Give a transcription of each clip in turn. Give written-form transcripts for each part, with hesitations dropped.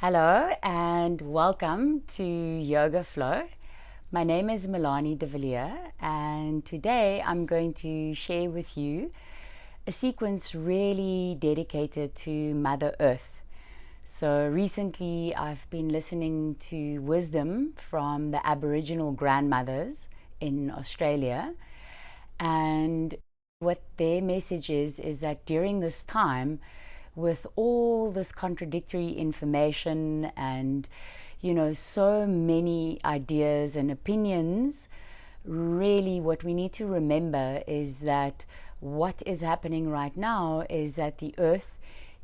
Hello and welcome to Yoga Flow. My name is Milani de Villiers and today I'm going to share with you a sequence really dedicated to Mother Earth. So recently I've been listening to wisdom from the Aboriginal grandmothers in Australia, and what their message is that during this time, with all this contradictory information and so many ideas and opinions, really what we need to remember is that what is happening right now is that the earth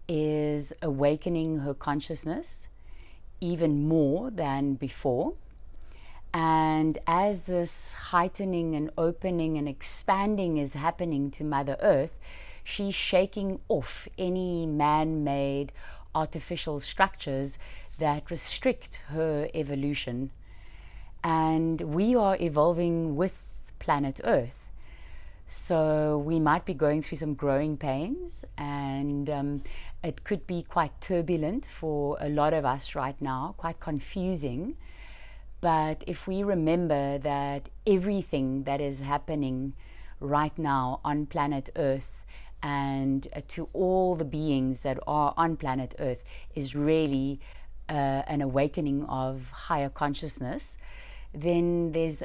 is awakening her consciousness even more than before. And as this heightening and opening and expanding is happening to Mother Earth, she's shaking off any man-made artificial structures that restrict her evolution. And we are evolving with planet Earth. So we might be going through some growing pains, and it could be quite turbulent for a lot of us right now, quite confusing. But if we remember that everything that is happening right now on planet Earth and to all the beings that are on planet Earth is really an awakening of higher consciousness, then there's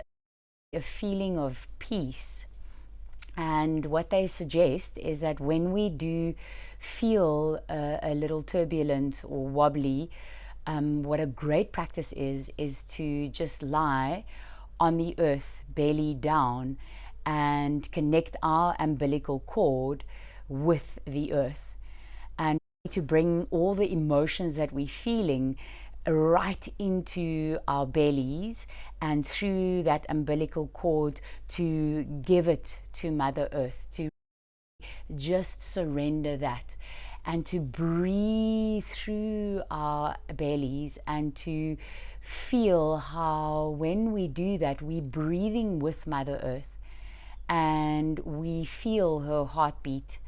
a feeling of peace. And what they suggest is that when we do feel a little turbulent or wobbly, what a great practice is to just lie on the earth, belly down, and connect our umbilical cord with the earth, and to bring all the emotions that we're feeling right into our bellies and through that umbilical cord to give it to Mother Earth, to just surrender that and to breathe through our bellies and to feel how when we do that, we're breathing with Mother Earth and we feel her heartbeat,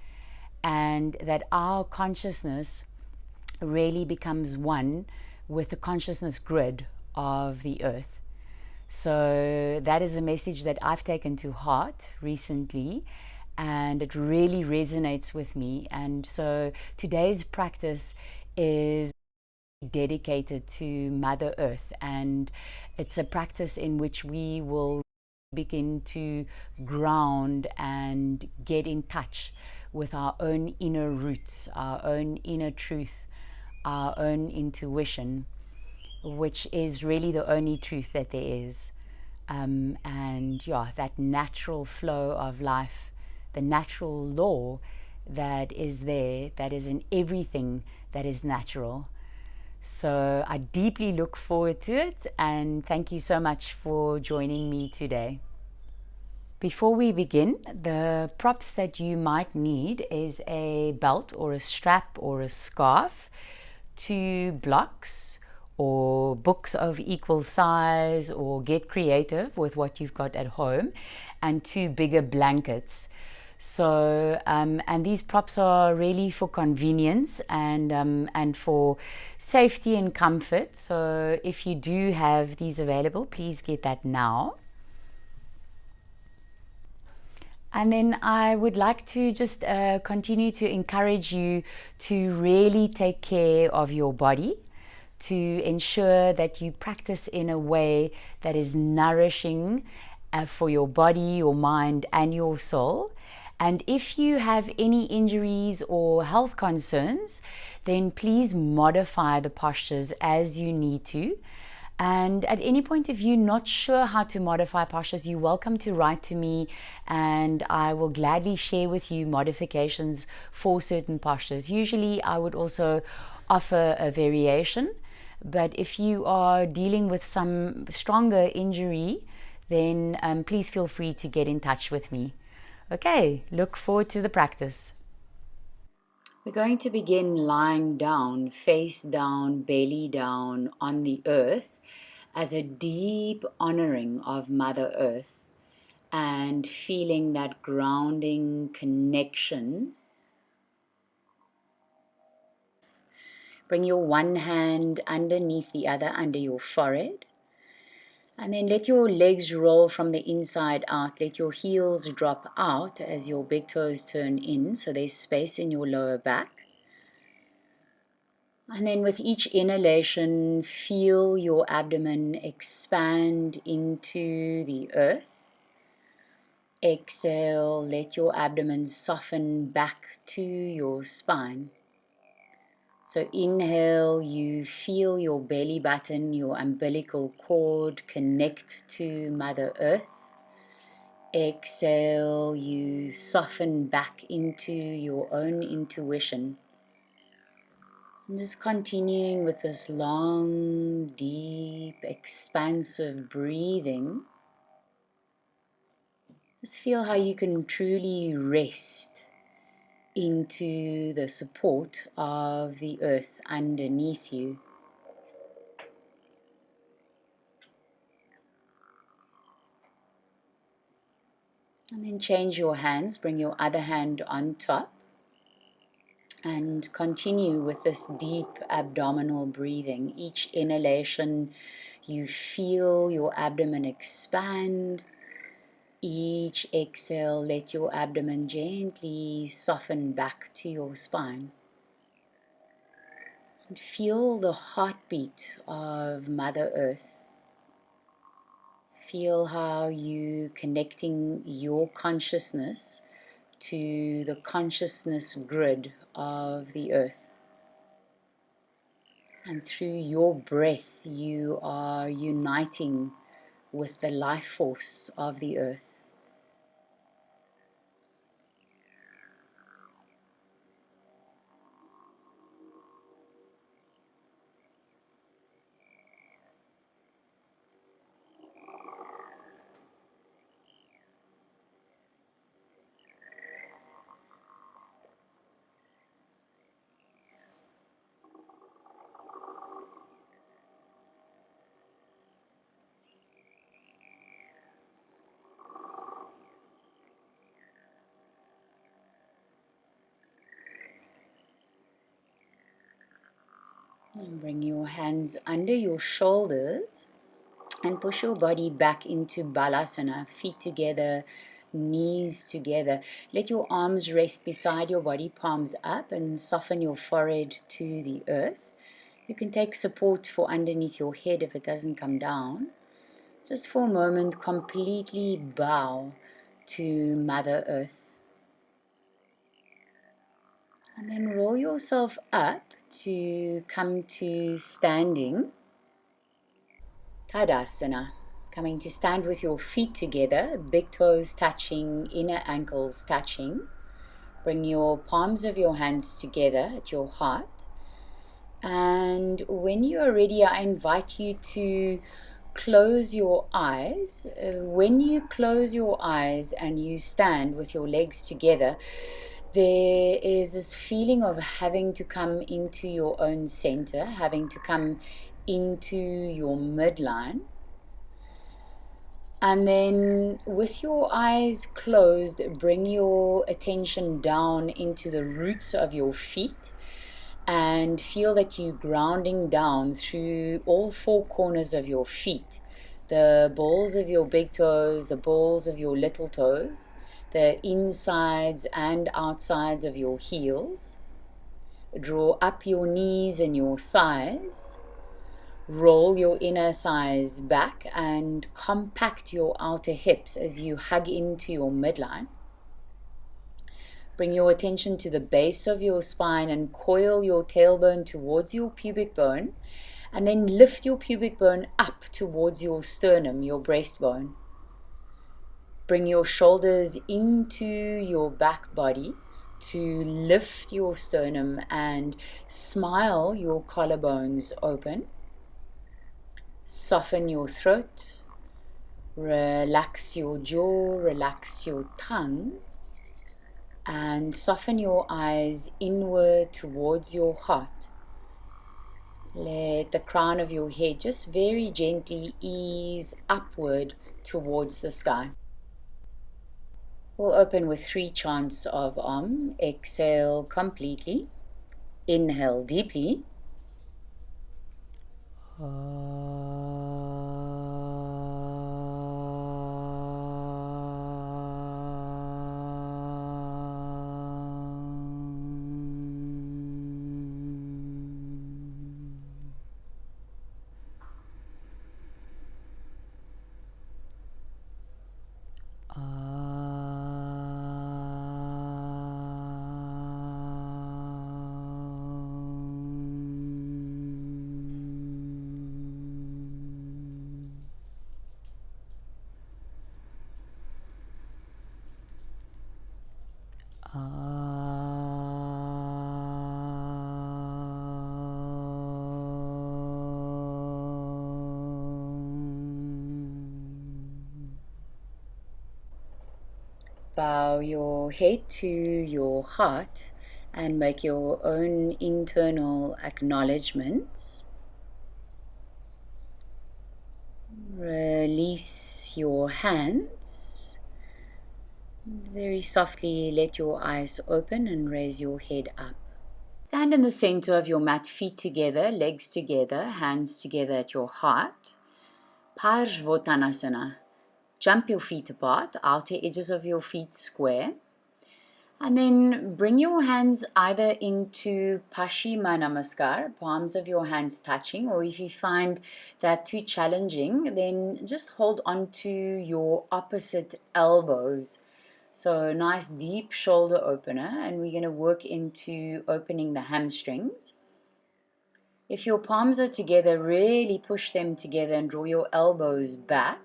and that our consciousness really becomes one with the consciousness grid of the earth. So that is a message that I've taken to heart recently, and it really resonates with me. And so today's practice is dedicated to Mother Earth, and it's a practice in which we will begin to ground and get in touch with our own inner roots, our own inner truth, our own intuition, which is really the only truth that there is. And yeah, that natural flow of life, the natural law that is there, that is in everything that is natural. So I deeply look forward to it, and thank you so much for joining me today. Before we begin, the props that you might need is a belt or a strap or a scarf, 2 blocks or books of equal size, or get creative with what you've got at home, and 2 bigger blankets. So and these props are really for convenience and for safety and comfort. So if you do have these available, please get that now. And then I would like to just continue to encourage you to really take care of your body, to ensure that you practice in a way that is nourishing for your body, your mind, and your soul. And if you have any injuries or health concerns, then please modify the postures as you need to. And at any point, if you're not sure how to modify postures, you're welcome to write to me, and I will gladly share with you modifications for certain postures. Usually I would also offer a variation, but if you are dealing with some stronger injury, then please feel free to get in touch with me. Okay, look forward to the practice. We're going to begin lying down, face down, belly down on the earth as a deep honoring of Mother Earth and feeling that grounding connection. Bring your one hand underneath the other under your forehead. And then let your legs roll from the inside out. Let your heels drop out as your big toes turn in, so there's space in your lower back. And then with each inhalation, feel your abdomen expand into the earth. Exhale, let your abdomen soften back to your spine. So inhale, you feel your belly button, your umbilical cord connect to Mother Earth. Exhale, you soften back into your own intuition. And just continuing with this long, deep, expansive breathing. Just feel how you can truly rest into the support of the earth underneath you. And then change your hands, bring your other hand on top, and continue with this deep abdominal breathing. Each inhalation, you feel your abdomen expand. Each exhale, let your abdomen gently soften back to your spine. And feel the heartbeat of Mother Earth. Feel how you connecting your consciousness to the consciousness grid of the earth. And through your breath, you are uniting with the life force of the earth. And bring your hands under your shoulders and push your body back into Balasana, feet together, knees together. Let your arms rest beside your body, palms up, and soften your forehead to the earth. You can take support for underneath your head if it doesn't come down. Just for a moment, completely bow to Mother Earth. And then roll yourself up to come to standing Tadasana. Coming to stand with your feet together, big toes touching, inner ankles touching. Bring your palms of your hands together at your heart. And when you are ready, I invite you to close your eyes. When you close your eyes and you stand with your legs together, there is this feeling of having to come into your own center, having to come into your midline. And then with your eyes closed, bring your attention down into the roots of your feet and feel that you're grounding down through all four corners of your feet. The balls of your big toes, the balls of your little toes, the insides and outsides of your heels. Draw up your knees and your thighs. Roll your inner thighs back and compact your outer hips as you hug into your midline. Bring your attention to the base of your spine and coil your tailbone towards your pubic bone, and then lift your pubic bone up towards your sternum, your breastbone. Bring your shoulders into your back body to lift your sternum and smile your collarbones open. Soften your throat, relax your jaw, relax your tongue, and soften your eyes inward towards your heart. Let the crown of your head just very gently ease upward towards the sky. We'll open with 3 chants of Om. Exhale completely. Inhale deeply. Bow your head to your heart and make your own internal acknowledgements. Release your hands. Very softly let your eyes open and raise your head up. Stand in the center of your mat, feet together, legs together, hands together at your heart. Konasana. Jump your feet apart, outer edges of your feet square. And then bring your hands either into Paschimottanasana, palms of your hands touching, or if you find that too challenging, then just hold on to your opposite elbows. So nice deep shoulder opener, and we're going to work into opening the hamstrings. If your palms are together, really push them together and draw your elbows back.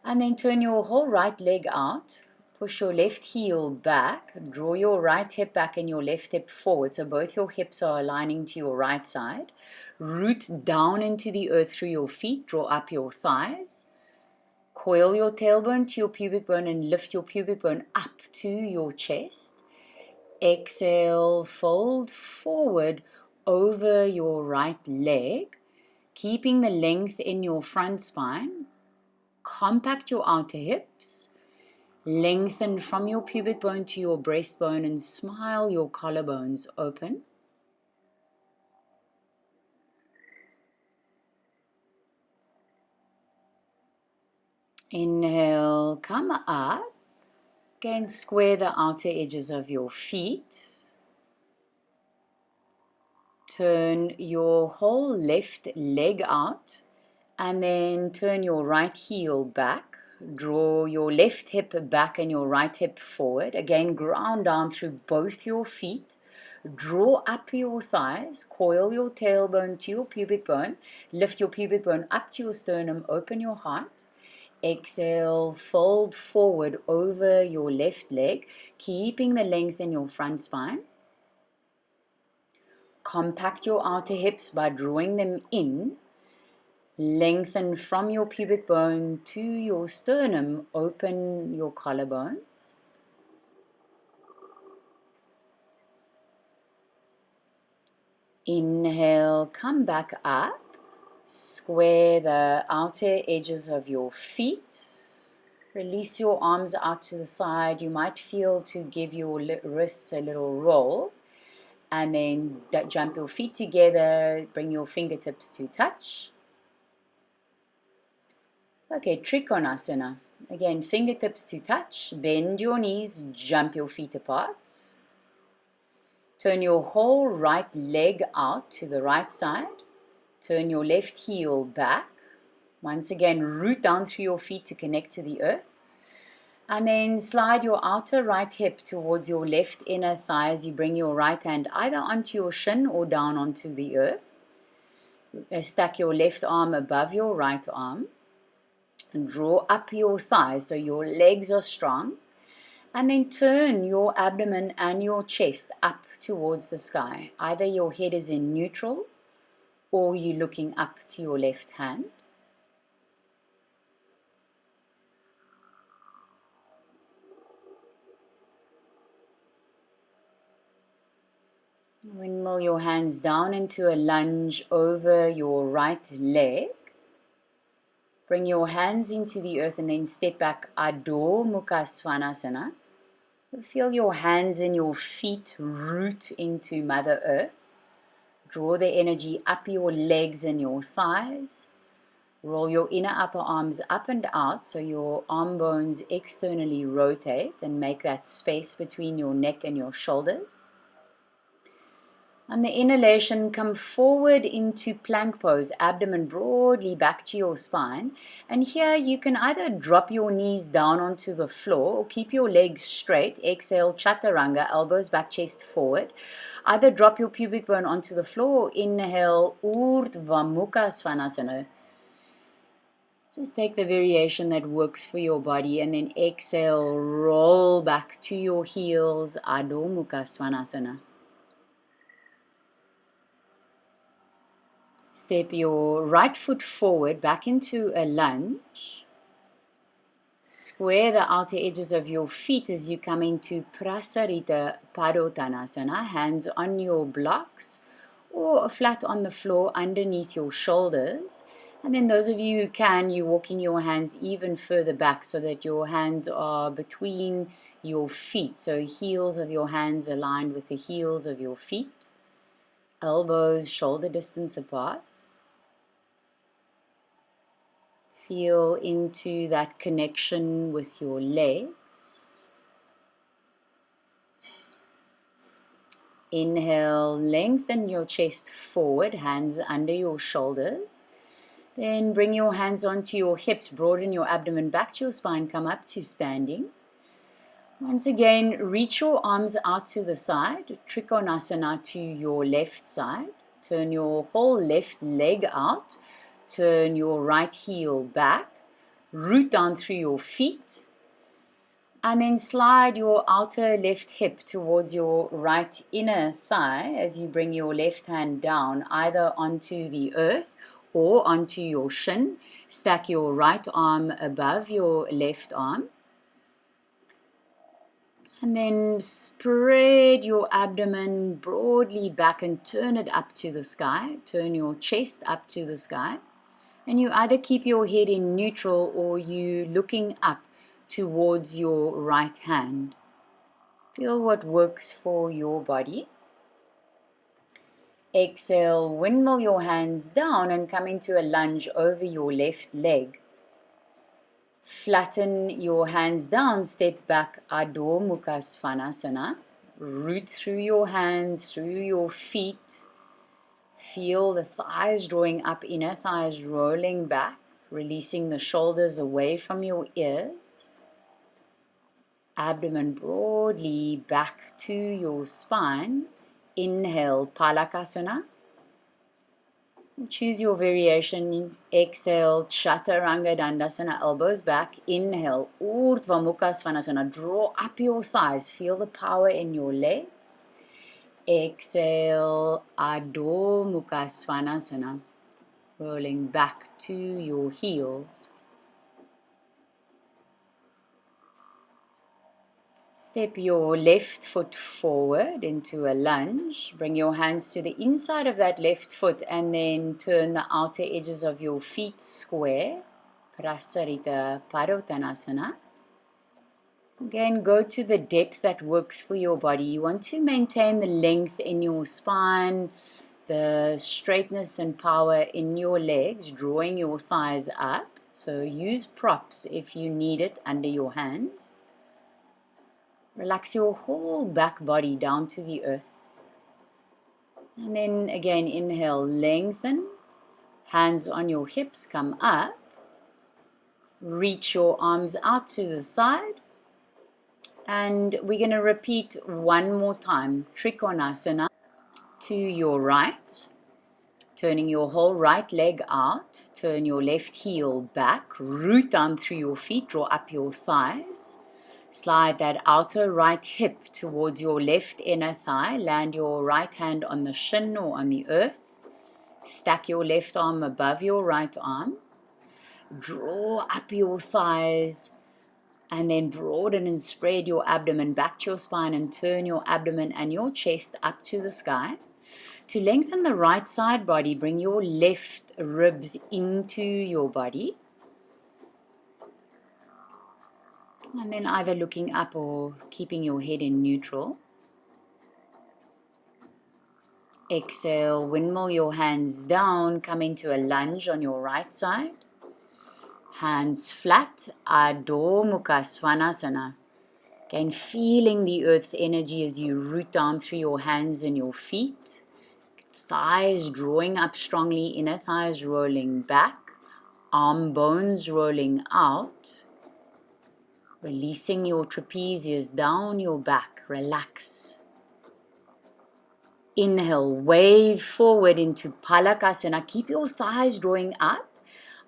And then turn your whole right leg out. Push your left heel back. Draw your right hip back and your left hip forward. So both your hips are aligning to your right side. Root down into the earth through your feet. Draw up your thighs. Coil your tailbone to your pubic bone and lift your pubic bone up to your chest. Exhale, fold forward over your right leg, keeping the length in your front spine. Compact your outer hips. Lengthen from your pubic bone to your breastbone and smile your collarbones open. Inhale, come up. Again, square the outer edges of your feet. Turn your whole left leg out and then turn your right heel back. Draw your left hip back and your right hip forward. Again, ground down through both your feet. Draw up your thighs. Coil your tailbone to your pubic bone. Lift your pubic bone up to your sternum. Open your heart. Exhale, fold forward over your left leg, keeping the length in your front spine. Compact your outer hips by drawing them in. Lengthen from your pubic bone to your sternum. Open your collarbones. Inhale, come back up. Square the outer edges of your feet. Release your arms out to the side. You might feel to give your wrists a little roll. And then jump your feet together. Bring your fingertips to touch. Okay, Trikonasana. Again, fingertips to touch. Bend your knees. Jump your feet apart. Turn your whole right leg out to the right side. Turn your left heel back. Once again, root down through your feet to connect to the earth. And then slide your outer right hip towards your left inner thigh as you bring your right hand either onto your shin or down onto the earth. Stack your left arm above your right arm. And draw up your thighs so your legs are strong. And then turn your abdomen and your chest up towards the sky. Either your head is in neutral or you're looking up to your left hand. Windmill your hands down into a lunge over your right leg. Bring your hands into the earth and then step back, Adho Mukha Svanasana. Feel your hands and your feet root into Mother Earth. Draw the energy up your legs and your thighs. Roll your inner upper arms up and out so your arm bones externally rotate and make that space between your neck and your shoulders. On the inhalation, come forward into plank pose, abdomen broadly back to your spine. And here you can either drop your knees down onto the floor or keep your legs straight. Exhale, chaturanga, elbows back, chest forward. Either drop your pubic bone onto the floor or inhale, Urdhva Mukha Svanasana. Just take the variation that works for your body and then exhale, roll back to your heels, Adho Mukha Svanasana. Step your right foot forward back into a lunge. Square the outer edges of your feet as you come into Prasarita Padottanasana, hands on your blocks or flat on the floor underneath your shoulders. And then those of you who can, you're walking your hands even further back so that your hands are between your feet. So heels of your hands aligned with the heels of your feet. Elbows shoulder distance apart. Feel into that connection with your legs. Inhale, lengthen your chest forward, hands under your shoulders. Then bring your hands onto your hips, broaden your abdomen back to your spine, come up to standing. Once again, reach your arms out to the side, Trikonasana to your left side. Turn your whole left leg out. Turn your right heel back, root down through your feet, and then slide your outer left hip towards your right inner thigh as you bring your left hand down, either onto the earth or onto your shin. Stack your right arm above your left arm. And then spread your abdomen broadly back and turn it up to the sky. Turn your chest up to the sky. And you either keep your head in neutral or you looking up towards your right hand. Feel what works for your body. Exhale, windmill your hands down and come into a lunge over your left leg. Flatten your hands down, step back, Adho Mukha Svanasana. Root through your hands, through your feet. Feel the thighs drawing up, inner thighs rolling back, releasing the shoulders away from your ears. Abdomen broadly back to your spine. Inhale, Palakasana. Choose your variation. Exhale, Chaturanga Dandasana, elbows back. Inhale, Urdhva Mukha Svanasana. Draw up your thighs. Feel the power in your legs. Exhale, Adho Mukha Svanasana, rolling back to your heels. Step your left foot forward into a lunge. Bring your hands to the inside of that left foot and then turn the outer edges of your feet square. Prasarita Padottanasana. Again, go to the depth that works for your body. You want to maintain the length in your spine, the straightness and power in your legs, drawing your thighs up. So use props if you need it under your hands. Relax your whole back body down to the earth. And then again, inhale, lengthen. Hands on your hips, come up. Reach your arms out to the side. And we're going to repeat one more time. Trikonasana to your right. Turning your whole right leg out. Turn your left heel back. Root down through your feet. Draw up your thighs. Slide that outer right hip towards your left inner thigh. Land your right hand on the shin or on the earth. Stack your left arm above your right arm. Draw up your thighs. And then broaden and spread your abdomen back to your spine and turn your abdomen and your chest up to the sky. To lengthen the right side body, bring your left ribs into your body. And then either looking up or keeping your head in neutral. Exhale, windmill your hands down, come into a lunge on your right side. Hands flat, Adho Mukha Svanasana. Again, feeling the earth's energy as you root down through your hands and your feet. Thighs drawing up strongly, inner thighs rolling back. Arm bones rolling out. Releasing your trapezius down your back, relax. Inhale, wave forward into Palakasana. Keep your thighs drawing up.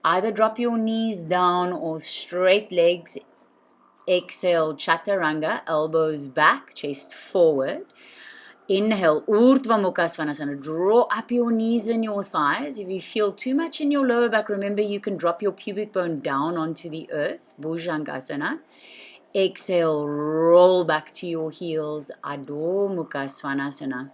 Either drop your knees down or straight legs. Exhale, Chaturanga, elbows back, chest forward. Inhale, Urdhva Mukha Svanasana. Draw up your knees and your thighs. If you feel too much in your lower back, remember you can drop your pubic bone down onto the earth, Bhujangasana. Exhale, roll back to your heels, Adho Mukha Svanasana.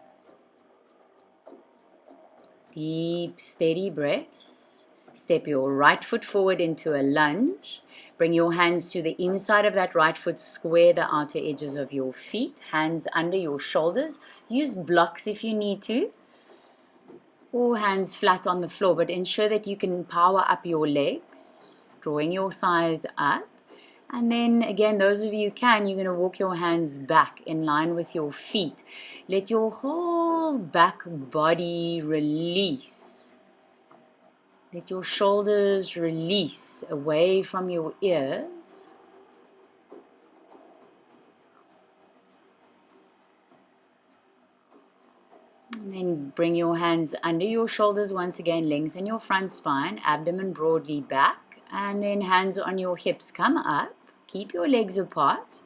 Deep, steady breaths. Step your right foot forward into a lunge. Bring your hands to the inside of that right foot. Square the outer edges of your feet. Hands under your shoulders. Use blocks if you need to. Or hands flat on the floor. But ensure that you can power up your legs. Drawing your thighs up. And then again, those of you who can, you're going to walk your hands back in line with your feet. Let your whole back body release. Let your shoulders release away from your ears. And then bring your hands under your shoulders once again. Lengthen your front spine, abdomen broadly back. And then hands on your hips, come up. Keep your legs apart.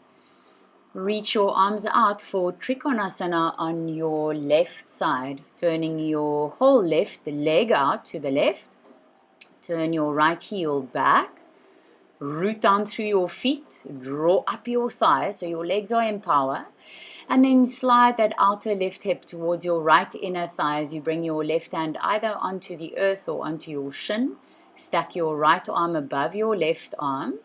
Reach your arms out for Trikonasana on your left side. Turning your whole left leg out to the left. Turn your right heel back, root down through your feet, draw up your thighs so your legs are in power, and then slide that outer left hip towards your right inner thigh as you bring your left hand either onto the earth or onto your shin. Stack your right arm above your left arm,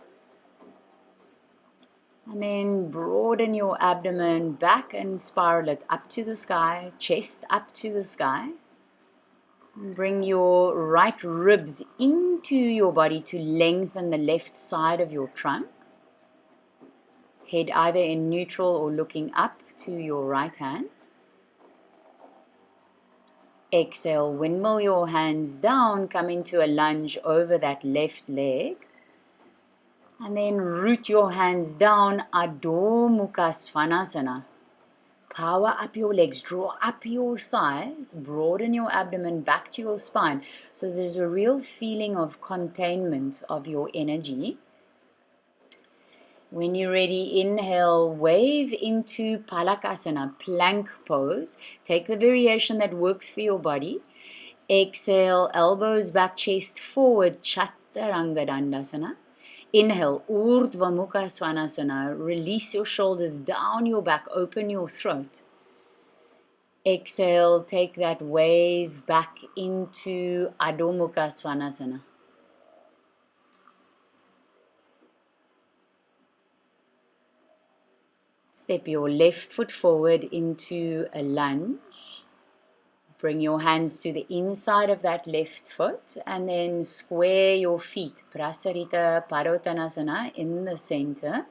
and then broaden your abdomen back and spiral it up to the sky, chest up to the sky. Bring your right ribs into your body to lengthen the left side of your trunk. Head either in neutral or looking up to your right hand. Exhale, windmill your hands down, come into a lunge over that left leg. And then root your hands down, Adho Mukha Svanasana. Power up your legs, draw up your thighs, broaden your abdomen back to your spine. So there's a real feeling of containment of your energy. When you're ready, inhale, wave into Palakasana, plank pose. Take the variation that works for your body. Exhale, elbows back, chest forward, Chaturanga Dandasana. Inhale, Urdhva Mukha Svanasana. Release your shoulders down your back, open your throat. Exhale, take that wave back into Adho Mukha Svanasana. Step your left foot forward into a lunge. Bring your hands to the inside of that left foot and then square your feet. Prasarita Padottanasana in the center.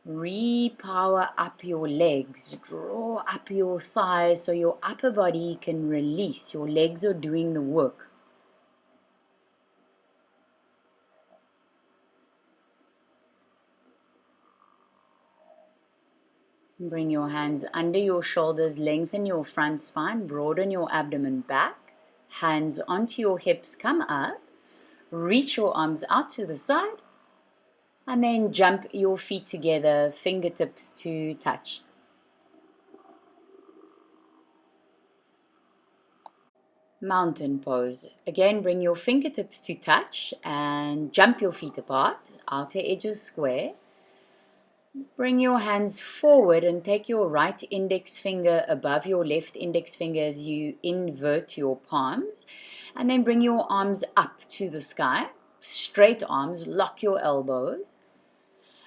Repower up your legs. Draw up your thighs so your upper body can release. Your legs are doing the work. Bring your hands under your shoulders, lengthen your front spine, broaden your abdomen back, hands onto your hips, come up, reach your arms out to the side, and then jump your feet together, fingertips to touch. Mountain pose. Again, bring your fingertips to touch and jump your feet apart, outer edges square. Bring your hands forward and take your right index finger above your left index finger as you invert your palms. And then bring your arms up to the sky. Straight arms, lock your elbows.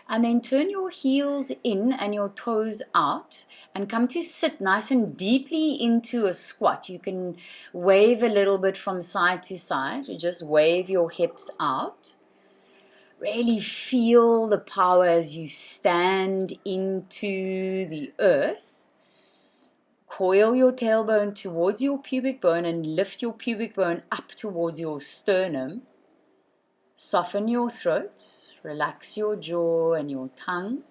And then turn your heels in and your toes out and come to sit nice and deeply into a squat. You can wave a little bit from side to side. Just wave your hips out. Really feel the power as you stand into the earth. Coil your tailbone towards your pubic bone and lift your pubic bone up towards your sternum. Soften your throat, relax your jaw and your tongue,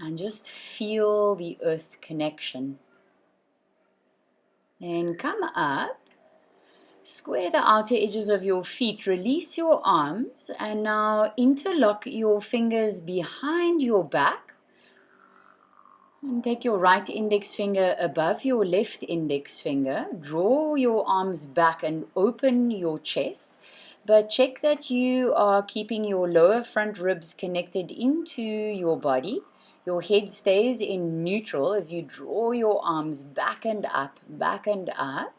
and just feel the earth connection. Then come up. Square the outer edges of your feet, release your arms, and now interlock your fingers behind your back. And take your right index finger above your left index finger. Draw your arms back and open your chest. But check that you are keeping your lower front ribs connected into your body. Your head stays in neutral as you draw your arms back and up, back and up.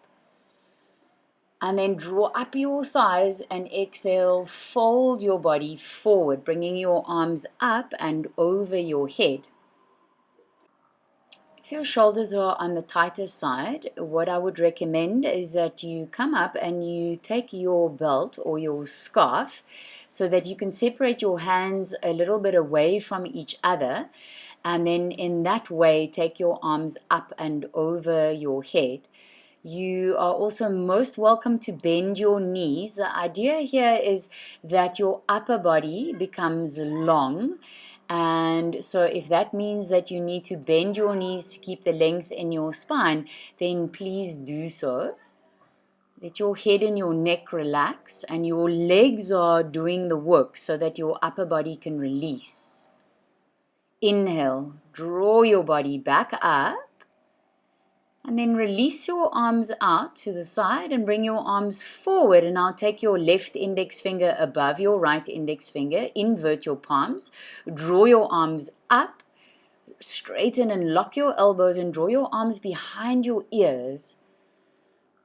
And then draw up your thighs and exhale, fold your body forward, bringing your arms up and over your head. If your shoulders are on the tighter side, what I would recommend is that you come up and you take your belt or your scarf so that you can separate your hands a little bit away from each other, and then in that way take your arms up and over your head. You are also most welcome to bend your knees. The idea here is that your upper body becomes long, and so if that means that you need to bend your knees to keep the length in your spine, then please do so. Let your head and your neck relax, and your legs are doing the work so that your upper body can release. Inhale, draw your body back up. And then release your arms out to the side and bring your arms forward. And now take your left index finger above your right index finger. Invert your palms. Draw your arms up. Straighten and lock your elbows and draw your arms behind your ears.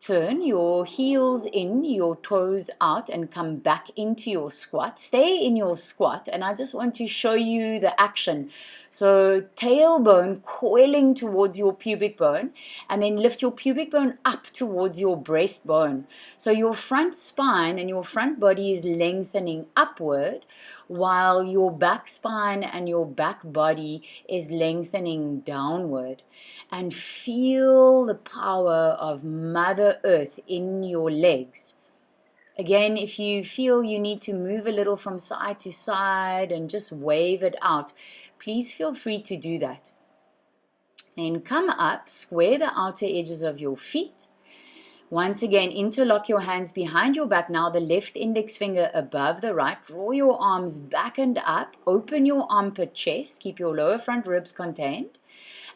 Turn your heels in, your toes out, and come back into your squat. Stay in your squat, and I just want to show you the action. So tailbone coiling towards your pubic bone, and then lift your pubic bone up towards your breastbone. So your front spine and your front body is lengthening upward, while your back spine and your back body is lengthening downward. And feel the power of Mother Earth in your legs. Again, if you feel you need to move a little from side to side and just wave it out, please feel free to do that. Then come up, square the outer edges of your feet. Once again, interlock your hands behind your back. Now the left index finger above the right. Draw your arms back and up. Open your armpit chest. Keep your lower front ribs contained.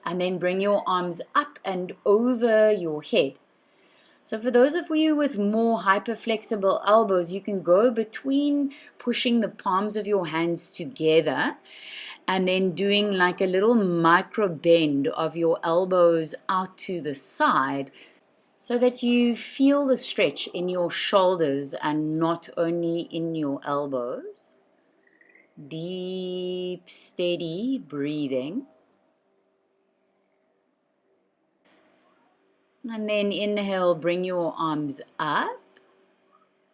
And then bring your arms up and over your head. So for those of you with more hyperflexible elbows, you can go between pushing the palms of your hands together and then doing like a little micro bend of your elbows out to the side, so that you feel the stretch in your shoulders and not only in your elbows. Deep, steady breathing. And then inhale, bring your arms up.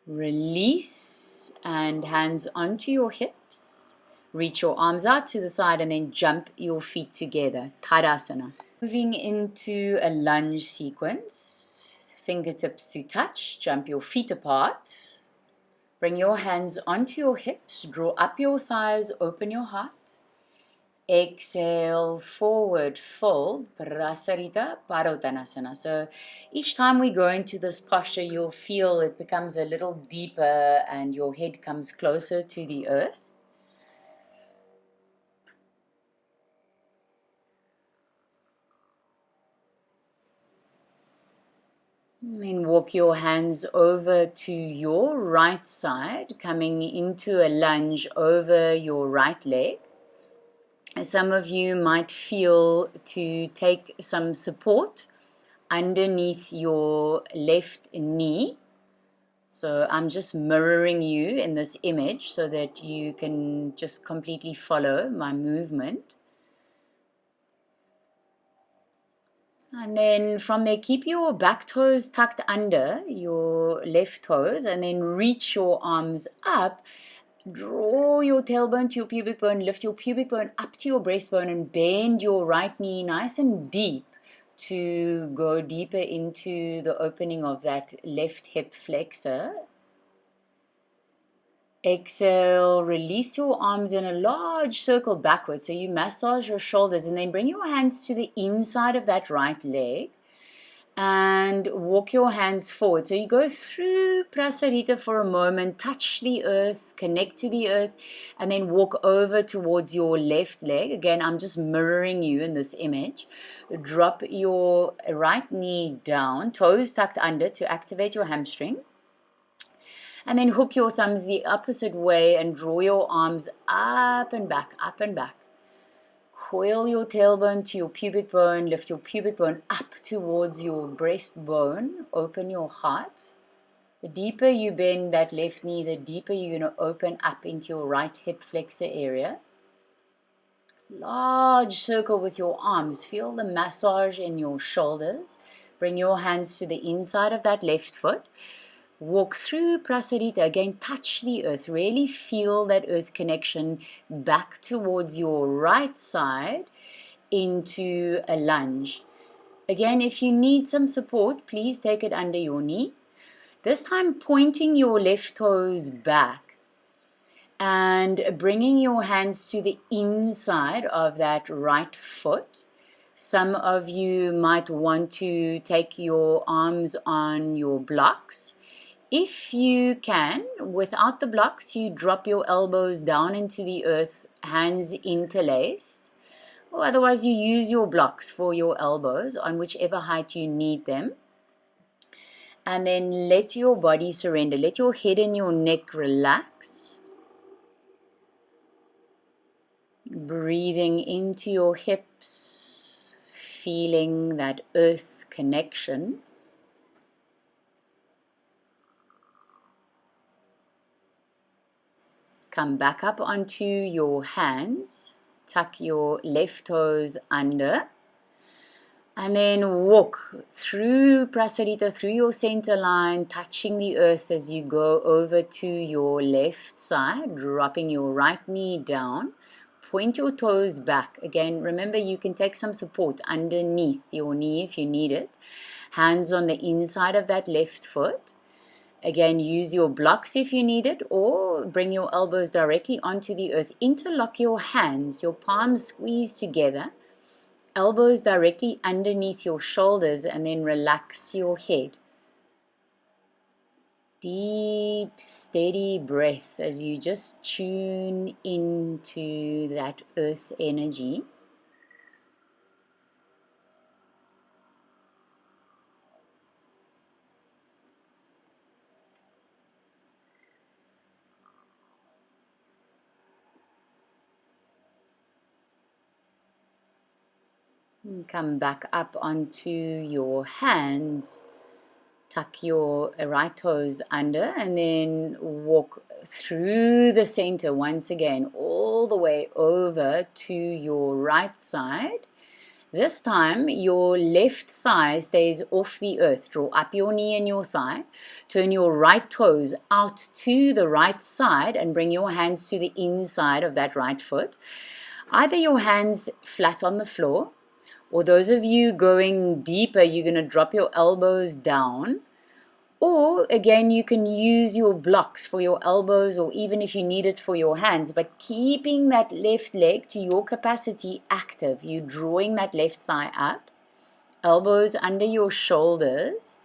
Release and hands onto your hips. Reach your arms out to the side and then jump your feet together. Tadasana. Moving into a lunge sequence, fingertips to touch, jump your feet apart, bring your hands onto your hips, draw up your thighs, open your heart, exhale, forward fold, Prasarita Padottanasana. So each time we go into this posture, you'll feel it becomes a little deeper and your head comes closer to the earth. And then walk your hands over to your right side, coming into a lunge over your right leg. Some of you might feel to take some support underneath your left knee. So I'm just mirroring you in this image so that you can just completely follow my movement. And then from there, keep your back toes tucked under your left toes and then reach your arms up. Draw your tailbone to your pubic bone, lift your pubic bone up to your breastbone and bend your right knee nice and deep to go deeper into the opening of that left hip flexor. Exhale, release your arms in a large circle backwards. So you massage your shoulders and then bring your hands to the inside of that right leg. and walk your hands forward. So you go through Prasarita for a moment, touch the earth, connect to the earth, and then walk over towards your left leg. Again, I'm just mirroring you in this image. Drop your right knee down, toes tucked under to activate your hamstring. And then hook your thumbs the opposite way and draw your arms up and back, up and back. Coil your tailbone to your pubic bone, lift your pubic bone up towards your breastbone, open your heart. The deeper you bend that left knee, the deeper you're going to open up into your right hip flexor area. Large circle with your arms, feel the massage in your shoulders. Bring your hands to the inside of that left foot. Walk through Prasarita, again touch the earth, really feel that earth connection back towards your right side into a lunge. Again, if you need some support, please take it under your knee. This time pointing your left toes back and bringing your hands to the inside of that right foot. Some of you might want to take your arms on your blocks. If you can, without the blocks, you drop your elbows down into the earth, hands interlaced. Or otherwise, you use your blocks for your elbows on whichever height you need them. And then let your body surrender. Let your head and your neck relax. Breathing into your hips, feeling that earth connection. Come back up onto your hands, tuck your left toes under, and then walk through Prasarita, through your center line, touching the earth as you go over to your left side, dropping your right knee down. Point your toes back. Again, remember you can take some support underneath your knee if you need it. Hands on the inside of that left foot. Again, use your blocks if you need it, or bring your elbows directly onto the earth. Interlock your hands, your palms squeeze together, elbows directly underneath your shoulders, and then relax your head. Deep, steady breath as you just tune into that earth energy. Come back up onto your hands, tuck your right toes under, and then walk through the center once again, all the way over to your right side. This time, your left thigh stays off the earth. Draw up your knee and your thigh. Turn your right toes out to the right side and bring your hands to the inside of that right foot. Either your hands flat on the floor, or those of you going deeper, you're going to drop your elbows down. Or again, you can use your blocks for your elbows, or even if you need it for your hands, but keeping that left leg to your capacity active. You're drawing that left thigh up, elbows under your shoulders,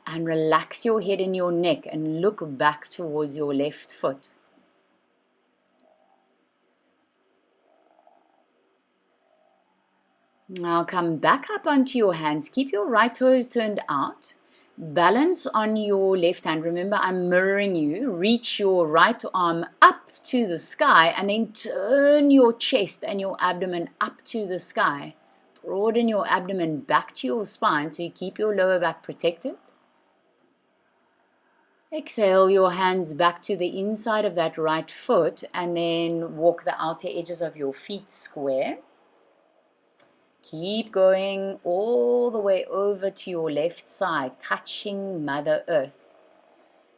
and relax your head and your neck and look back towards your left foot. Now come back up onto your hands. Keep your right toes turned out. Balance on your left hand. Remember, I'm mirroring you. Reach your right arm up to the sky and then turn your chest and your abdomen up to the sky. Broaden your abdomen back to your spine so you keep your lower back protected. Exhale your hands back to the inside of that right foot and then walk the outer edges of your feet square. Keep going all the way over to your left side, touching Mother Earth.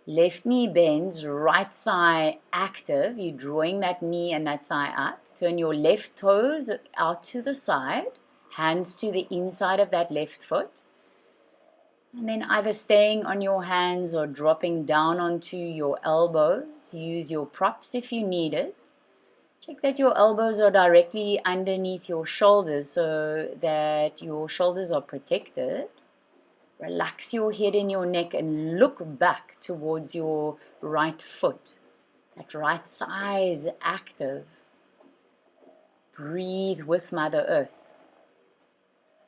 Left knee bends, right thigh active. You're drawing that knee and that thigh up. Turn your left toes out to the side, hands to the inside of that left foot. And then either staying on your hands or dropping down onto your elbows. Use your props if you need it. Check that your elbows are directly underneath your shoulders so that your shoulders are protected. Relax your head and your neck and look back towards your right foot. That right thigh is active. Breathe with Mother Earth.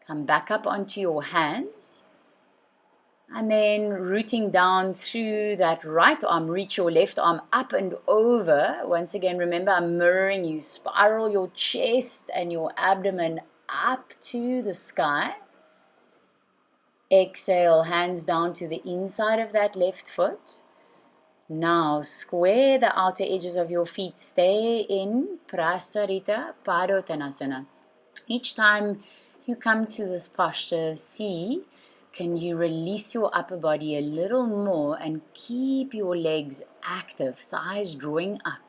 Come back up onto your hands. And then rooting down through that right arm, reach your left arm up and over. Once again, remember, I'm mirroring you. Spiral your chest and your abdomen up to the sky. Exhale, hands down to the inside of that left foot. Now, square the outer edges of your feet. Stay in Prasarita Padottanasana. Each time you come to this posture, see, can you release your upper body a little more and keep your legs active, thighs drawing up.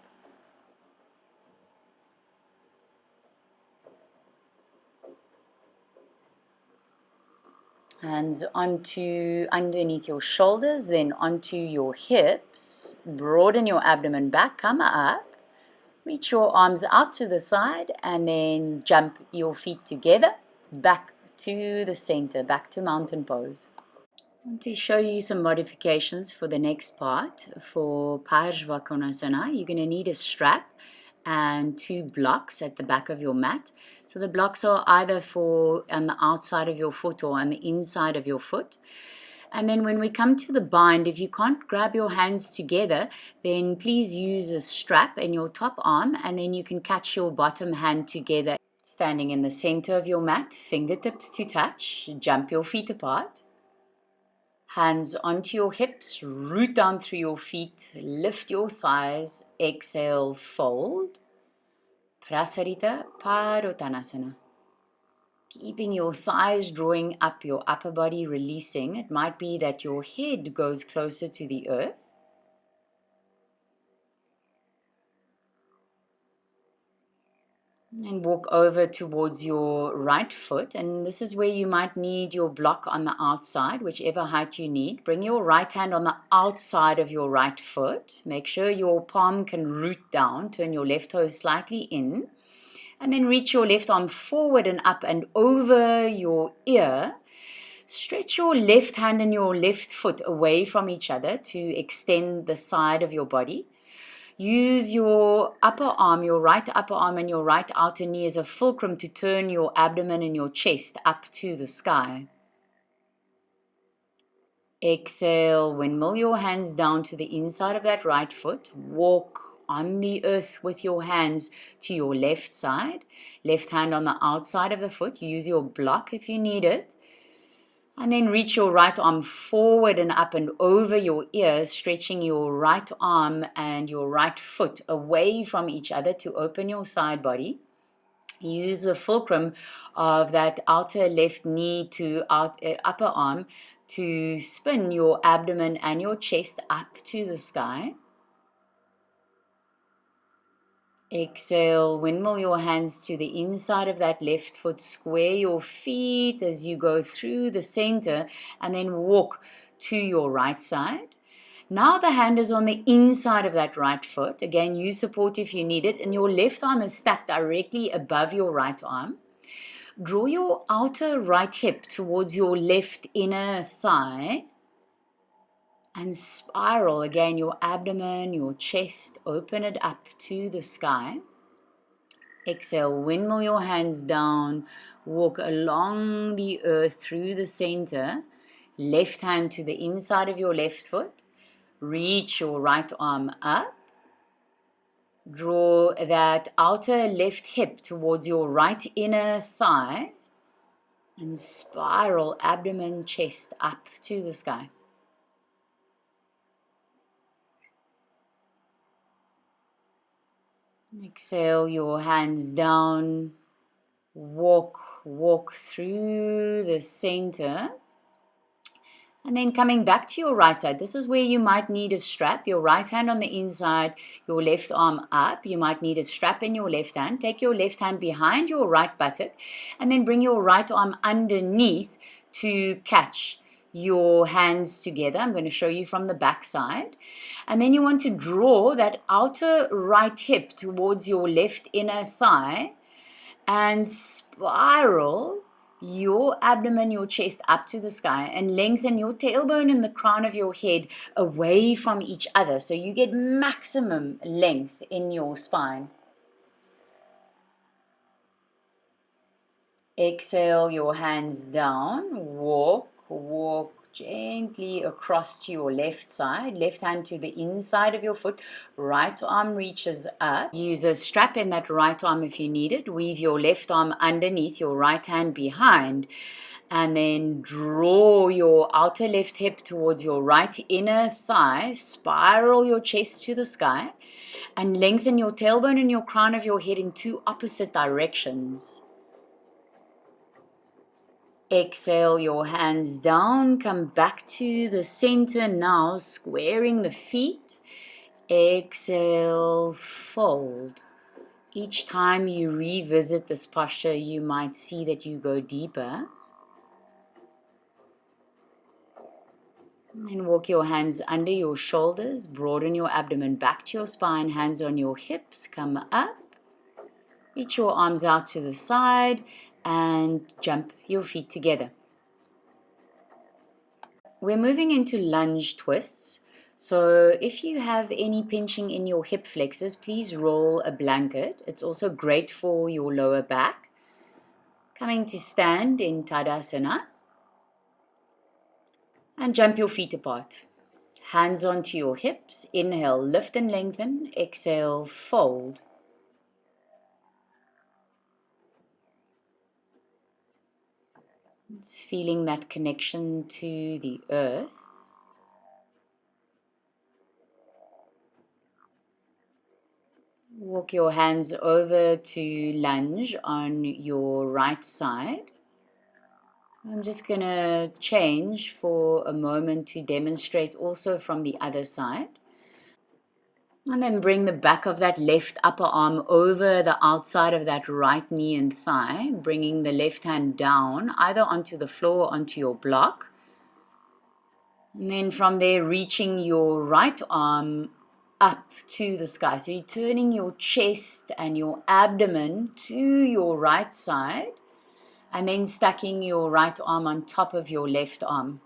Hands onto underneath your shoulders, then onto your hips. Broaden your abdomen back, come up. Reach your arms out to the side and then jump your feet together, back to the center, back to mountain pose. I want to show you some modifications for the next part. For Konasana, you're going to need a strap and 2 blocks at the back of your mat. So the blocks are either for on the outside of your foot or on the inside of your foot. And then when we come to the bind, if you can't grab your hands together, then please use a strap in your top arm and then you can catch your bottom hand together. Standing in the center of your mat, fingertips to touch, jump your feet apart. Hands onto your hips, root down through your feet, lift your thighs, exhale, fold. Prasarita Padottanasana. Keeping your thighs drawing up, your upper body releasing. It might be that your head goes closer to the earth. And walk over towards your right foot. And this is where you might need your block on the outside, whichever height you need. Bring your right hand on the outside of your right foot. Make sure your palm can root down. Turn your left toe slightly in. And then reach your left arm forward and up and over your ear. Stretch your left hand and your left foot away from each other to extend the side of your body. Use your upper arm, your right upper arm and your right outer knee as a fulcrum to turn your abdomen and your chest up to the sky. Exhale, windmill your hands down to the inside of that right foot. Walk on the earth with your hands to your left side. Left hand on the outside of the foot. Use your block if you need it. And then reach your right arm forward and up and over your ears, stretching your right arm and your right foot away from each other to open your side body. Use the fulcrum of that outer left knee to upper arm to spin your abdomen and your chest up to the sky. Exhale, windmill your hands to the inside of that left foot. Square your feet as you go through the center and then walk to your right side. Now the hand is on the inside of that right foot. Again, use support if you need it. And your left arm is stacked directly above your right arm. Draw your outer right hip towards your left inner thigh. And spiral again your abdomen, your chest, open it up to the sky. Exhale, windmill your hands down, walk along the earth through the center. Left hand to the inside of your left foot. Reach your right arm up. Draw that outer left hip towards your right inner thigh. And spiral abdomen, chest up to the sky. Exhale your hands down, walk through the center. And then coming back to your right side, this is where you might need a strap. Your right hand on the inside, your left arm up. You might need a strap in your left hand. Take your left hand behind your right buttock and then bring your right arm underneath to catch your hands together. I'm going to show you from the back side. And then you want to draw that outer right hip towards your left inner thigh and spiral your abdomen, your chest up to the sky, and lengthen your tailbone and the crown of your head away from each other so you get maximum length in your spine. Exhale your hands down, walk gently across to your left side, left hand to the inside of your foot, right arm reaches up. Use a strap in that right arm if you need it. Weave your left arm underneath, your right hand behind, and then draw your outer left hip towards your right inner thigh, spiral your chest to the sky, and lengthen your tailbone and your crown of your head in two opposite directions. Exhale your hands down, come back to the center now, squaring the feet. Exhale, fold. Each time you revisit this posture, you might see that you go deeper. And walk your hands under your shoulders, broaden your abdomen back to your spine, hands on your hips, come up. Reach your arms out to the side and jump your feet together. We're moving into lunge twists. So if you have any pinching in your hip flexors, please roll a blanket. It's also great for your lower back. Coming to stand in Tadasana. And jump your feet apart. Hands onto your hips. Inhale, lift and lengthen. Exhale, fold. It's feeling that connection to the earth. Walk your hands over to lunge on your right side. I'm just going to change for a moment to demonstrate also from the other side. And then bring the back of that left upper arm over the outside of that right knee and thigh, bringing the left hand down, either onto the floor or onto your block. And then from there, reaching your right arm up to the sky. So you're turning your chest and your abdomen to your right side, and then stacking your right arm on top of your left arm.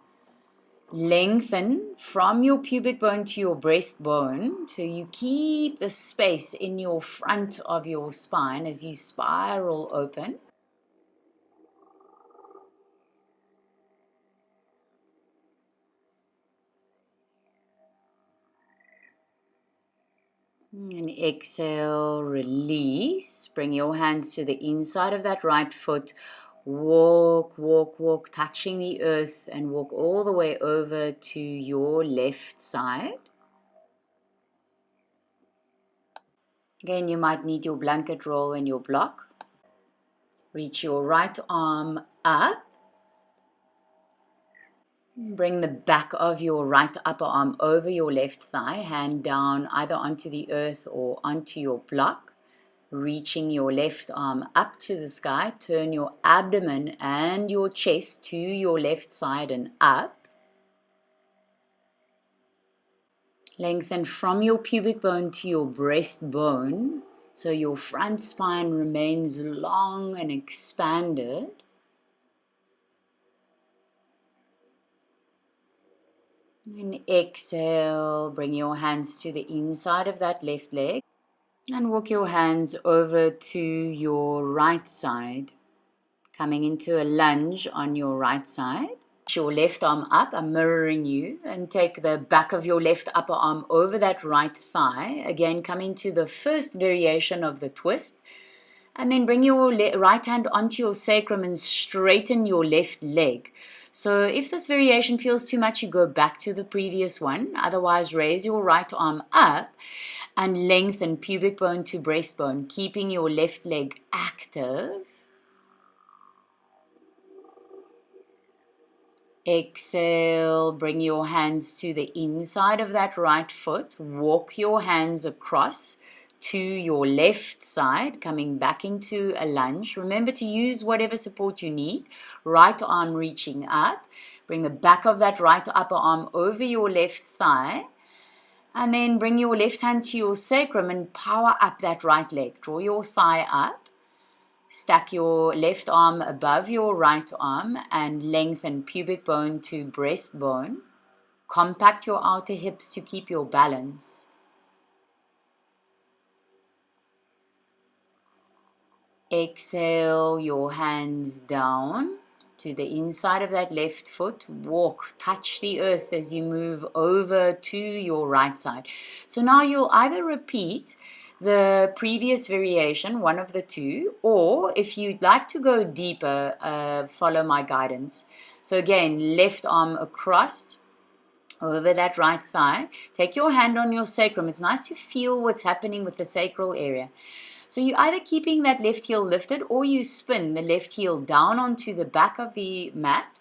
Lengthen from your pubic bone to your breastbone, so you keep the space in your front of your spine as you spiral open. And exhale, release. Bring your hands to the inside of that right foot. Walk, touching the earth, and walk all the way over to your left side. Again, you might need your blanket roll and your block. Reach your right arm up. Bring the back of your right upper arm over your left thigh, hand down either onto the earth or onto your block. Reaching your left arm up to the sky, turn your abdomen and your chest to your left side and up. Lengthen from your pubic bone to your breastbone, so your front spine remains long and expanded. And exhale, bring your hands to the inside of that left leg. And walk your hands over to your right side, coming into a lunge on your right side. Your left arm up, I'm mirroring you, and take the back of your left upper arm over that right thigh. Again, coming to the first variation of the twist. And then bring your right hand onto your sacrum and straighten your left leg. So if this variation feels too much, you go back to the previous one. Otherwise, raise your right arm up and lengthen pubic bone to breastbone, keeping your left leg active. Exhale, bring your hands to the inside of that right foot. Walk your hands across to your left side, coming back into a lunge. Remember to use whatever support you need. Right arm reaching up. Bring the back of that right upper arm over your left thigh. And then bring your left hand to your sacrum and power up that right leg. Draw your thigh up. Stack your left arm above your right arm and lengthen pubic bone to breastbone. Compact your outer hips to keep your balance. Exhale your hands down to the inside of that left foot. Walk, touch the earth as you move over to your right side. So now you'll either repeat the previous variation, one of the two, or if you'd like to go deeper, follow my guidance. So again, left arm across over that right thigh. Take your hand on your sacrum. It's nice to feel what's happening with the sacral area. So you're either keeping that left heel lifted or you spin the left heel down onto the back of the mat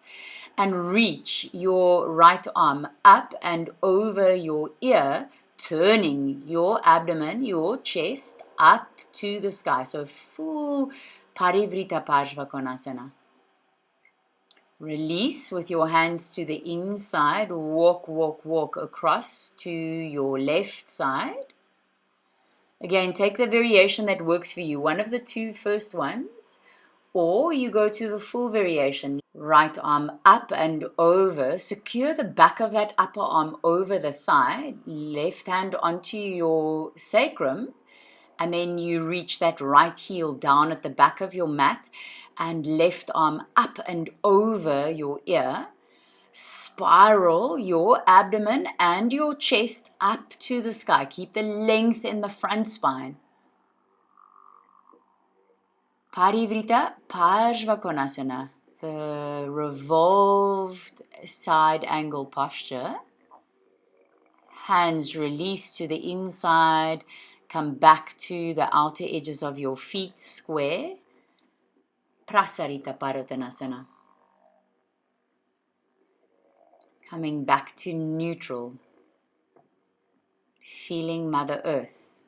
and reach your right arm up and over your ear, turning your abdomen, your chest up to the sky. So full Parivrita Konasana. Release with your hands to the inside. Walk, walk, walk across to your left side. Again, take the variation that works for you, one of the two first ones, or you go to the full variation. Right arm up and over. Secure the back of that upper arm over the thigh. Left hand onto your sacrum. And then you reach that right heel down at the back of your mat and left arm up and over your ear. Spiral your abdomen and your chest up to the sky. Keep the length in the front spine. Parivrita Konasana, the revolved side angle posture. Hands release to the inside. Come back to the outer edges of your feet square. Prasarita Padottanasana. Coming back to neutral. Feeling Mother Earth.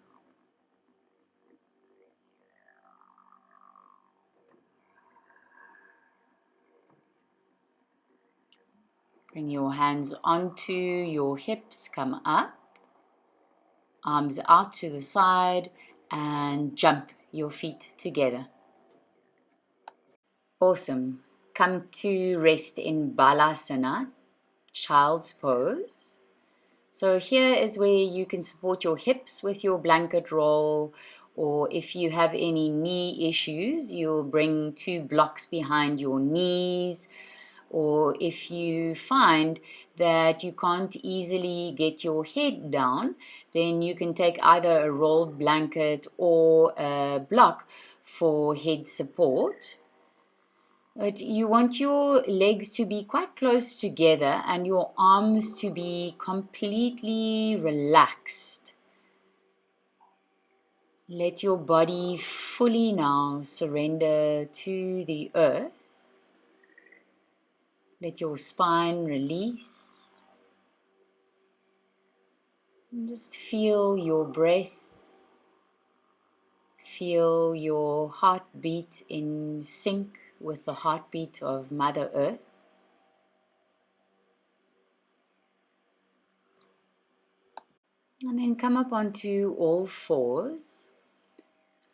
Bring your hands onto your hips, come up. Arms out to the side and jump your feet together. Awesome. Come to rest in Balasana, child's pose. So here is where you can support your hips with your blanket roll, or if you have any knee issues, you'll bring 2 blocks behind your knees. Or if you find that you can't easily get your head down, then you can take either a rolled blanket or a block for head support. But you want your legs to be quite close together and your arms to be completely relaxed. Let your body fully now surrender to the earth. Let your spine release. And just feel your breath. Feel your heartbeat in sync with the heartbeat of Mother Earth. And then come up onto all fours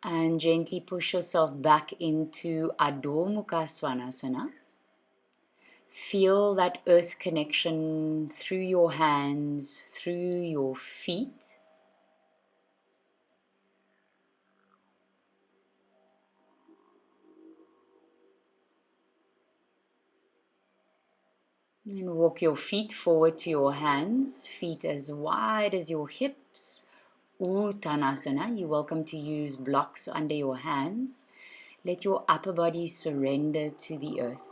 and gently push yourself back into Adho Mukha Svanasana. Feel that earth connection through your hands, through your feet. And walk your feet forward to your hands, feet as wide as your hips. Uttanasana, you're welcome to use blocks under your hands. Let your upper body surrender to the earth.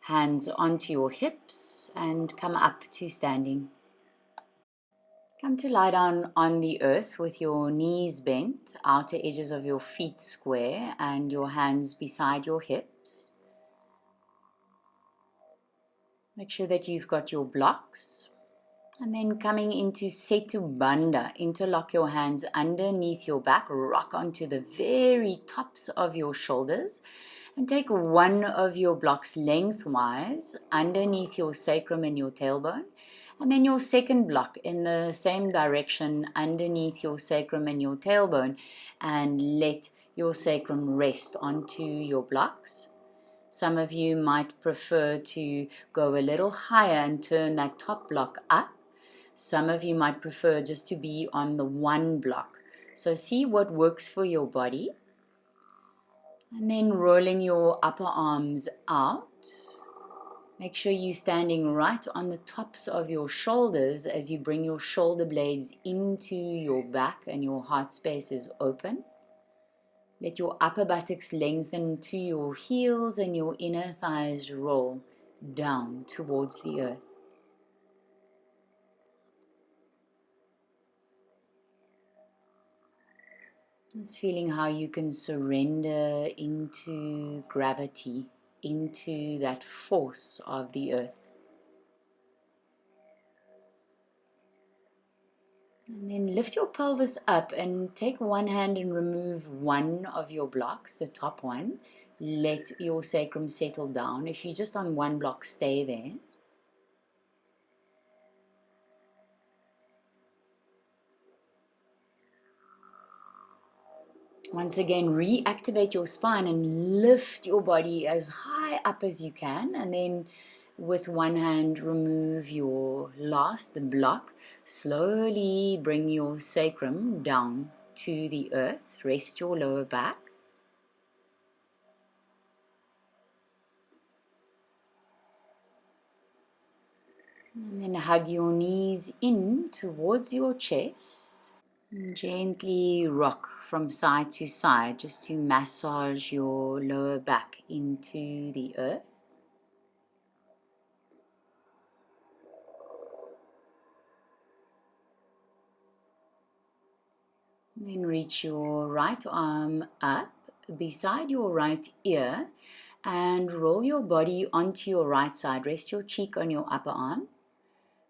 Hands onto your hips and come up to standing. Come to lie down on the earth with your knees bent, outer edges of your feet square and your hands beside your hips. Make sure that you've got your blocks. And then coming into Setu Bandha, interlock your hands underneath your back, rock onto the very tops of your shoulders And take one of your blocks lengthwise underneath your sacrum and your tailbone. And then your second block in the same direction underneath your sacrum and your tailbone. And let your sacrum rest onto your blocks. Some of you might prefer to go a little higher and turn that top block up. Some of you might prefer just to be on the one block. So see what works for your body. And then rolling your upper arms out. Make sure you're standing right on the tops of your shoulders as you bring your shoulder blades into your back and your heart space is open. Let your upper buttocks lengthen to your heels and your inner thighs roll down towards the earth. Just feeling how you can surrender into gravity, into that force of the earth. And then lift your pelvis up and take one hand and remove one of your blocks, the top one. Let your sacrum settle down. If you're just on one block, stay there. Once again, reactivate your spine and lift your body as high up as you can. And then with one hand, remove your last block. Slowly bring your sacrum down to the earth. Rest your lower back. And then hug your knees in towards your chest. And gently rock from side to side just to massage your lower back into the earth. Then reach your right arm up beside your right ear and roll your body onto your right side. Rest your cheek on your upper arm.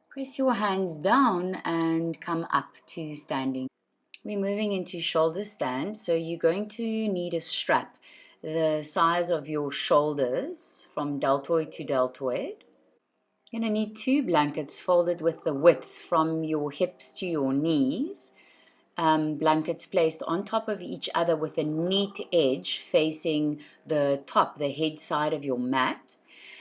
Press your hands down and come up to standing. We're moving into shoulder stand, so you're going to need a strap the size of your shoulders from deltoid to deltoid. You're going to need 2 blankets folded with the width from your hips to your knees. Blankets placed on top of each other with a neat edge facing the top, the head side of your mat.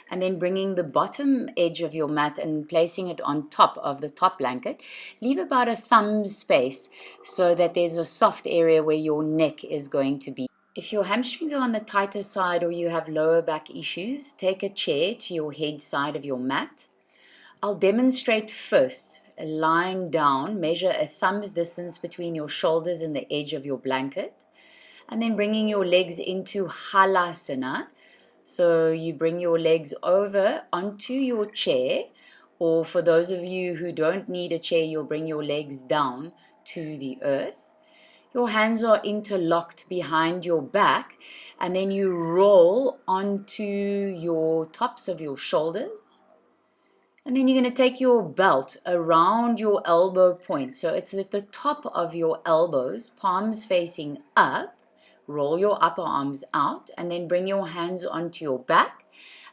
And then bringing the bottom edge of your mat and placing it on top of the top blanket. Leave about a thumb space so that there's a soft area where your neck is going to be. If your hamstrings are on the tighter side or you have lower back issues, take a chair to your head side of your mat. I'll demonstrate first. Lying down, measure a thumb's distance between your shoulders and the edge of your blanket. And then bringing your legs into Halasana. So you bring your legs over onto your chair, or for those of you who don't need a chair, you'll bring your legs down to the earth. Your hands are interlocked behind your back, and then you roll onto your tops of your shoulders. And then you're going to take your belt around your elbow point. So it's at the top of your elbows, palms facing up. Roll your upper arms out and then bring your hands onto your back.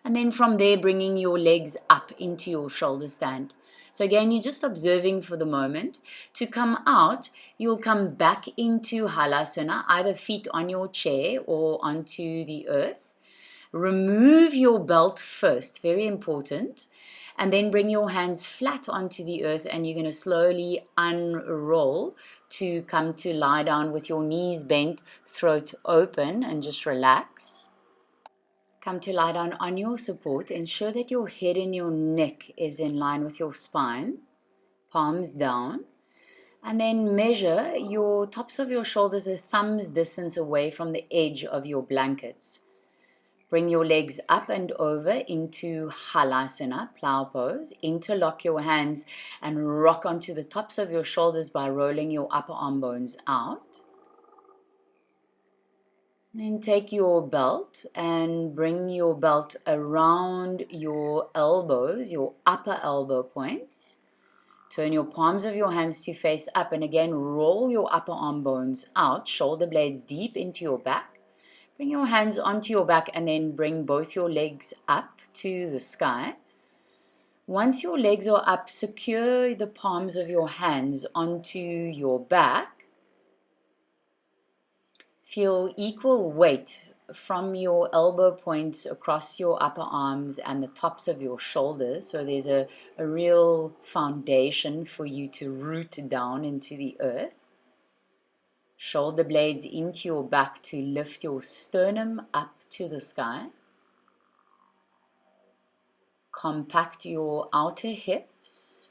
And then from there, bringing your legs up into your shoulder stand. So again, you're just observing for the moment. To come out, you'll come back into Halasana, either feet on your chair or onto the earth. Remove your belt first, very important. And then bring your hands flat onto the earth and you're going to slowly unroll to come to lie down with your knees bent, throat open, and just relax. Come to lie down on your support. Ensure that your head and your neck is in line with your spine. Palms down. And then measure your tops of your shoulders a thumb's distance away from the edge of your blankets. Bring your legs up and over into Halasana, plow pose. Interlock your hands and rock onto the tops of your shoulders by rolling your upper arm bones out. Then take your belt and bring your belt around your elbows, your upper elbow points. Turn your palms of your hands to face up and again roll your upper arm bones out, shoulder blades deep into your back. Bring your hands onto your back and then bring both your legs up to the sky. Once your legs are up, secure the palms of your hands onto your back. Feel equal weight from your elbow points across your upper arms and the tops of your shoulders. So there's a real foundation for you to root down into the earth. Shoulder blades into your back to lift your sternum up to the sky. Compact your outer hips.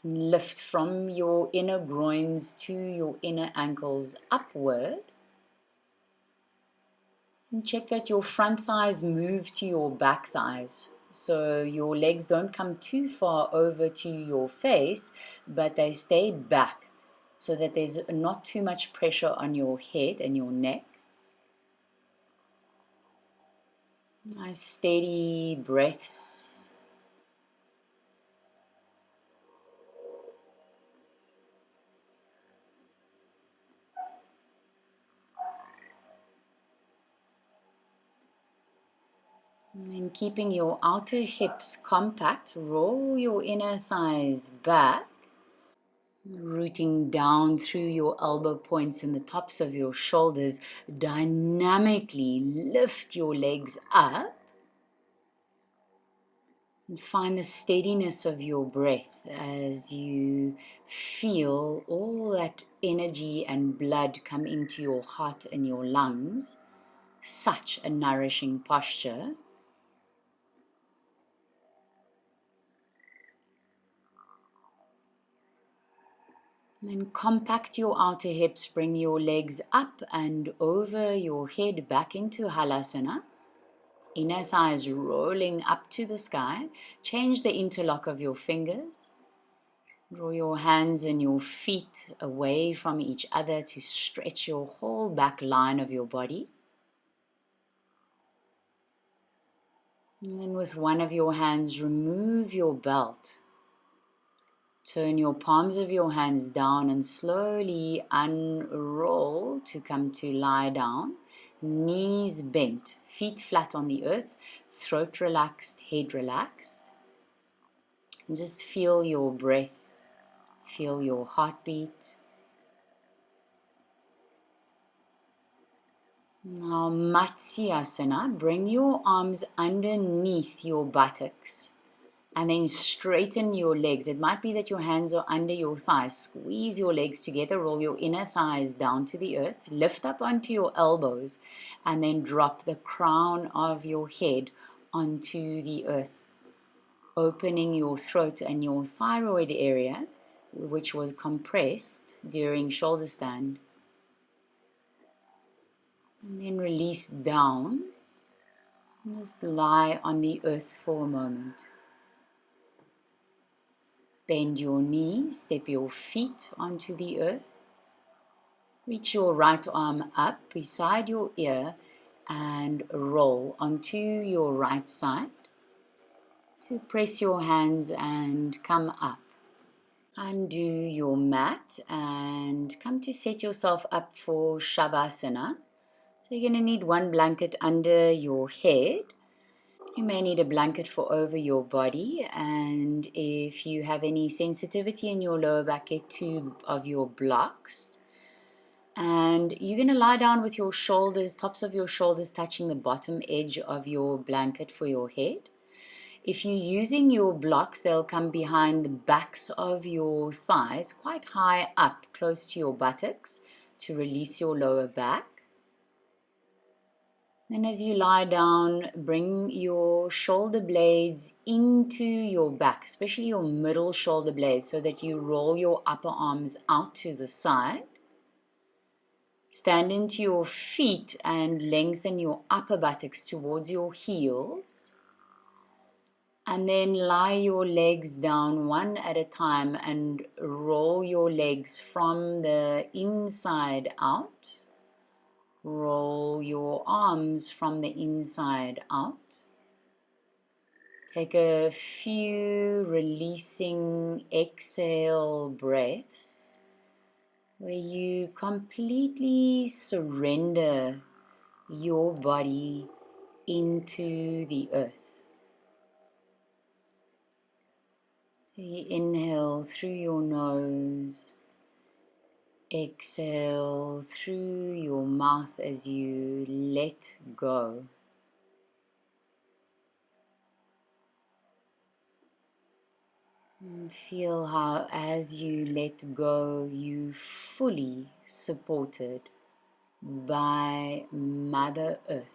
Lift from your inner groins to your inner ankles upward. And check that your front thighs move to your back thighs. So your legs don't come too far over to your face, but they stay back so that there's not too much pressure on your head and your neck. Nice steady breaths. And then keeping your outer hips compact, roll your inner thighs back. Rooting down through your elbow points and the tops of your shoulders, dynamically lift your legs up and find the steadiness of your breath as you feel all that energy and blood come into your heart and your lungs. Such a nourishing posture. Then compact your outer hips, bring your legs up and over your head back into Halasana. Inner thighs rolling up to the sky. Change the interlock of your fingers. Draw your hands and your feet away from each other to stretch your whole back line of your body. And then with one of your hands, remove your belt. Turn your palms of your hands down and slowly unroll to come to lie down. Knees bent, feet flat on the earth, throat relaxed, head relaxed. And just feel your breath, feel your heartbeat. Now Matsyasana, bring your arms underneath your buttocks. And then straighten your legs. It might be that your hands are under your thighs. Squeeze your legs together. Roll your inner thighs down to the earth. Lift up onto your elbows. And then drop the crown of your head onto the earth. Opening your throat and your thyroid area, which was compressed during shoulder stand. And then release down. Just lie on the earth for a moment. Bend your knees, step your feet onto the earth. Reach your right arm up beside your ear and roll onto your right side. To press your hands and come up. Undo your mat and come to set yourself up for Shavasana. So you're going to need one blanket under your head. You may need a blanket for over your body, and if you have any sensitivity in your lower back, get two of your blocks. And you're going to lie down with your shoulders, tops of your shoulders touching the bottom edge of your blanket for your head. If you're using your blocks, they'll come behind the backs of your thighs, quite high up, close to your buttocks, to release your lower back. Then as you lie down, bring your shoulder blades into your back, especially your middle shoulder blades, so that you roll your upper arms out to the side. Stand into your feet and lengthen your upper buttocks towards your heels. And then lie your legs down one at a time and roll your legs from the inside out. Roll your arms from the inside out. Take a few releasing exhale breaths where you completely surrender your body into the earth. You inhale through your nose, exhale through your mouth as you let go. And feel how, as you let go, you fully supported by Mother Earth.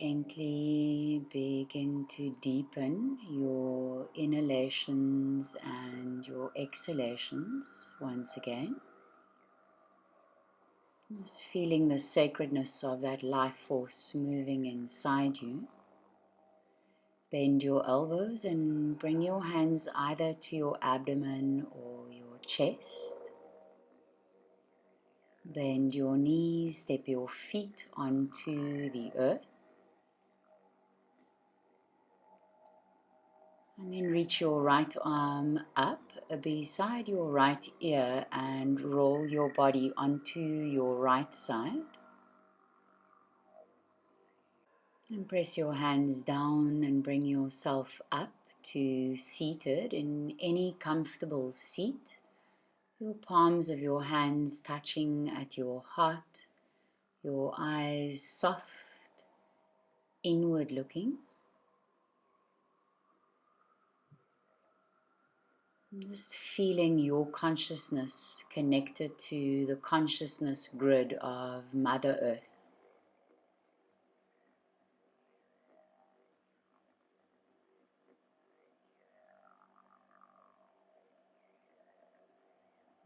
Gently begin to deepen your inhalations and your exhalations once again. Just feeling the sacredness of that life force moving inside you. Bend your elbows and bring your hands either to your abdomen or your chest. Bend your knees, step your feet onto the earth. And then reach your right arm up beside your right ear and roll your body onto your right side. And press your hands down and bring yourself up to seated in any comfortable seat. Your palms of your hands touching at your heart, your eyes soft, inward looking. Just feeling your consciousness connected to the consciousness grid of Mother Earth.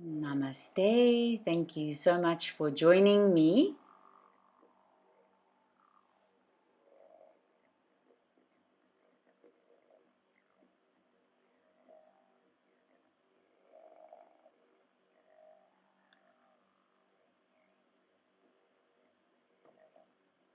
Namaste. Thank you so much for joining me